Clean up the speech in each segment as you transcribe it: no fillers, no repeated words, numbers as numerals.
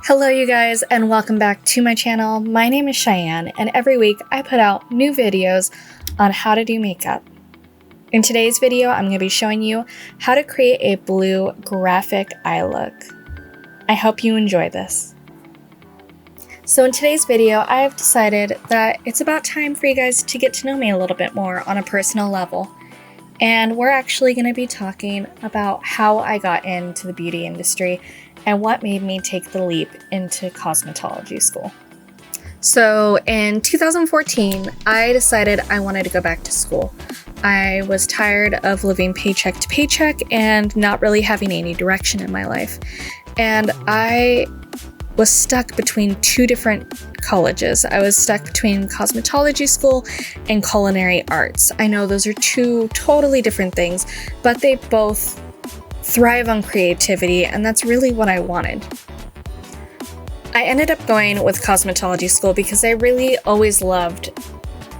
Hello you guys, and welcome back to my channel. My name is Cheyenne, and every week I put out new videos on how to do makeup. In today's video, I'm going to be showing you how to create a blue graphic eye look. I hope you enjoy this. So in today's video, I have decided that it's about time for you guys to get to know me a little bit more on a personal level. And we're actually going to be talking about how I got into the beauty industry and what made me take the leap into cosmetology school. So in 2014, I decided I wanted to go back to school. I was tired of living paycheck to paycheck and not really having any direction in my life. And I was stuck between two different colleges. I was stuck between cosmetology school and culinary arts. I know those are two totally different things, but they both thrive on creativity, and that's really what I wanted. I ended up going with cosmetology school because I really always loved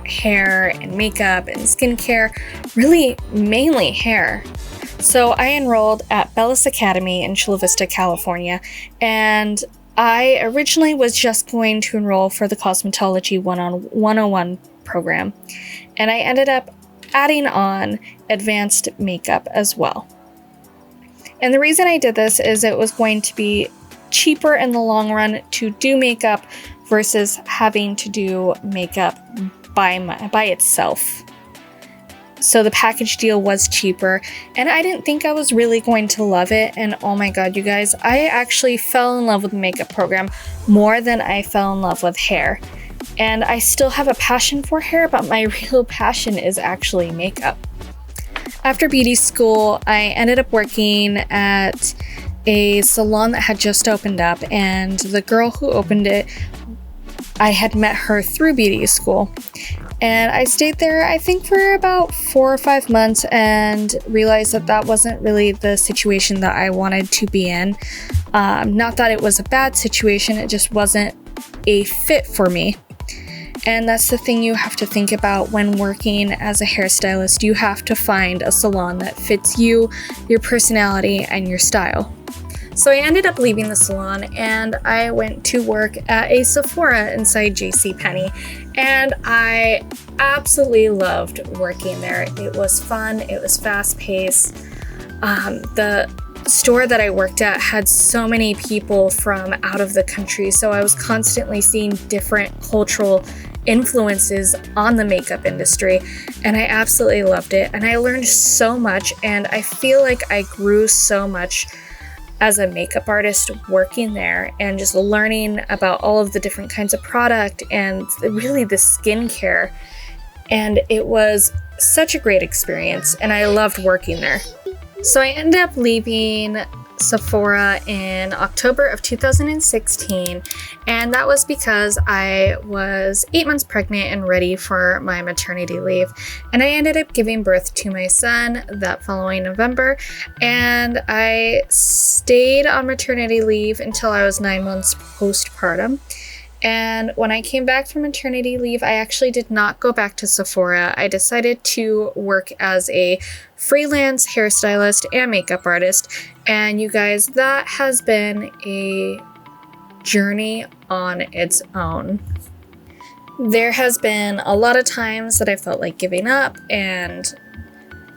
hair and makeup and skincare, really mainly hair. So I enrolled at Bellis Academy in Chula Vista, California, and I originally was just going to enroll for the Cosmetology 101 program, and I ended up adding on advanced makeup as well. And the reason I did this is it was going to be cheaper in the long run to do makeup versus having to do makeup by itself. So the package deal was cheaper, and I didn't think I was really going to love it. And oh my god, you guys, I actually fell in love with the makeup program more than I fell in love with hair. And I still have a passion for hair, but my real passion is actually makeup. After beauty school, I ended up working at a salon that had just opened up, and the girl who opened it, I had met her through beauty school. And I stayed there, I think, for about 4 or 5 months and realized that that wasn't really the situation that I wanted to be in. Not that it was a bad situation, it just wasn't a fit for me. And that's the thing you have to think about when working as a hairstylist. You have to find a salon that fits you, your personality, and your style. So I ended up leaving the salon and I went to work at a Sephora inside JCPenney, and I absolutely loved working there. It was fun, it was fast-paced. The store that I worked at had so many people from out of the country, so I was constantly seeing different cultural influences on the makeup industry, and I absolutely loved it. And I learned so much, and I feel like I grew so much as a makeup artist working there and just learning about all of the different kinds of product and really the skincare. And it was such a great experience, and I loved working there. So I ended up leaving Sephora in October of 2016, and that was because I was 8 months pregnant and ready for my maternity leave, and I ended up giving birth to my son that following November, and I stayed on maternity leave until I was 9 months postpartum. And when I came back from maternity leave, I actually did not go back to Sephora. I decided to work as a freelance hairstylist and makeup artist. And you guys, that has been a journey on its own. There has been a lot of times that I felt like giving up and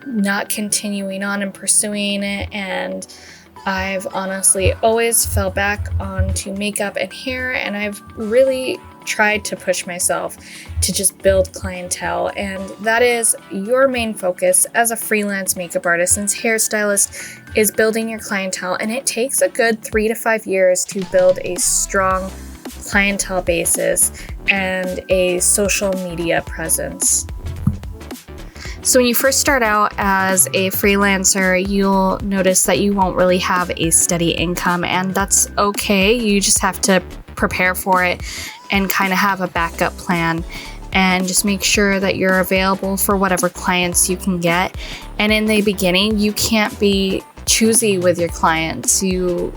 not continuing on and pursuing it, and I've honestly always fell back onto makeup and hair, and I've really tried to push myself to just build clientele, and that is your main focus as a freelance makeup artist and hairstylist, is building your clientele. And it takes a good 3 to 5 years to build a strong clientele basis and a social media presence. So when you first start out as a freelancer, you'll notice that you won't really have a steady income, and that's okay. You just have to prepare for it and kind of have a backup plan, and just make sure that you're available for whatever clients you can get. And in the beginning, you can't be choosy with your clients. You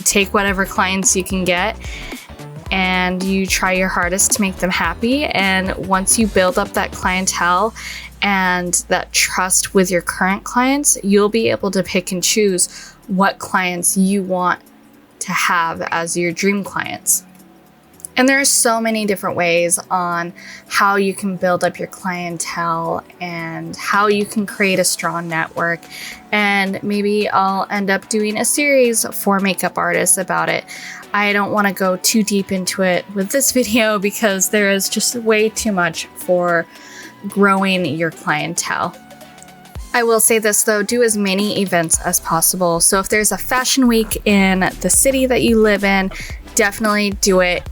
take whatever clients you can get and you try your hardest to make them happy. And once you build up that clientele and that trust with your current clients, you'll be able to pick and choose what clients you want to have as your dream clients. And there are so many different ways on how you can build up your clientele and how you can create a strong network. And maybe I'll end up doing a series for makeup artists about it. I don't want to go too deep into it with this video because there is just way too much for growing your clientele. I will say this though, do as many events as possible. So if there's a fashion week in the city that you live in, definitely do it.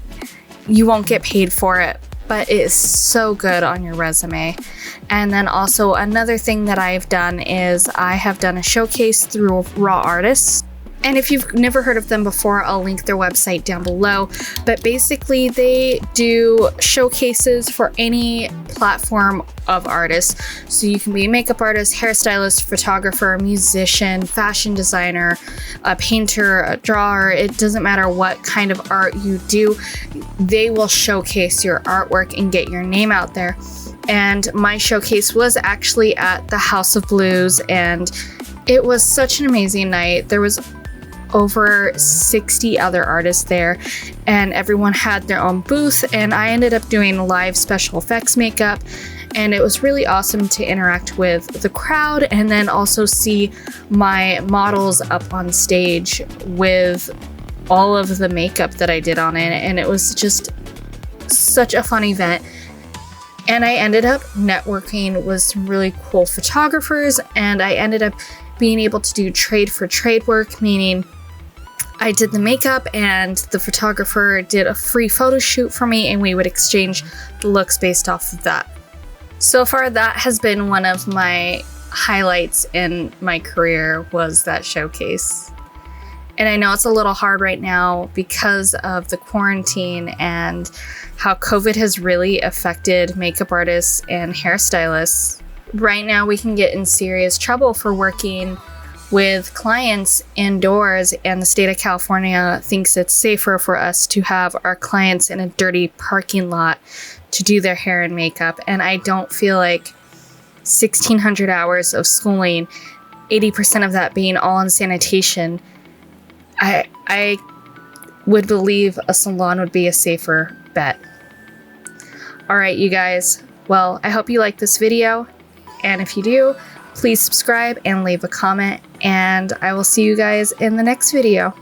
You won't get paid for it, but it is so good on your resume. And then also another thing that I've done is I have done a showcase through Raw Artists. And if you've never heard of them before, I'll link their website down below. But basically they do showcases for any platform of artists. So you can be a makeup artist, hairstylist, photographer, musician, fashion designer, a painter, a drawer. It doesn't matter what kind of art you do. They will showcase your artwork and get your name out there. And my showcase was actually at the House of Blues, and it was such an amazing night. There was over 60 other artists there, and everyone had their own booth, and I ended up doing live special effects makeup, and it was really awesome to interact with the crowd and then also see my models up on stage with all of the makeup that I did on it, and it was just such a fun event. And I ended up networking with some really cool photographers, and I ended up being able to do trade for trade work, meaning I did the makeup and the photographer did a free photo shoot for me, and we would exchange the looks based off of that. So far, that has been one of my highlights in my career, was that showcase. And I know it's a little hard right now because of the quarantine and how COVID has really affected makeup artists and hairstylists. Right now, we can get in serious trouble for working with clients indoors, and the state of California thinks it's safer for us to have our clients in a dirty parking lot to do their hair and makeup. And I don't feel like 1,600 hours of schooling, 80% of that being all in sanitation, I would believe a salon would be a safer bet. All right, you guys. Well, I hope you like this video, and if you do, please subscribe and leave a comment, and I will see you guys in the next video.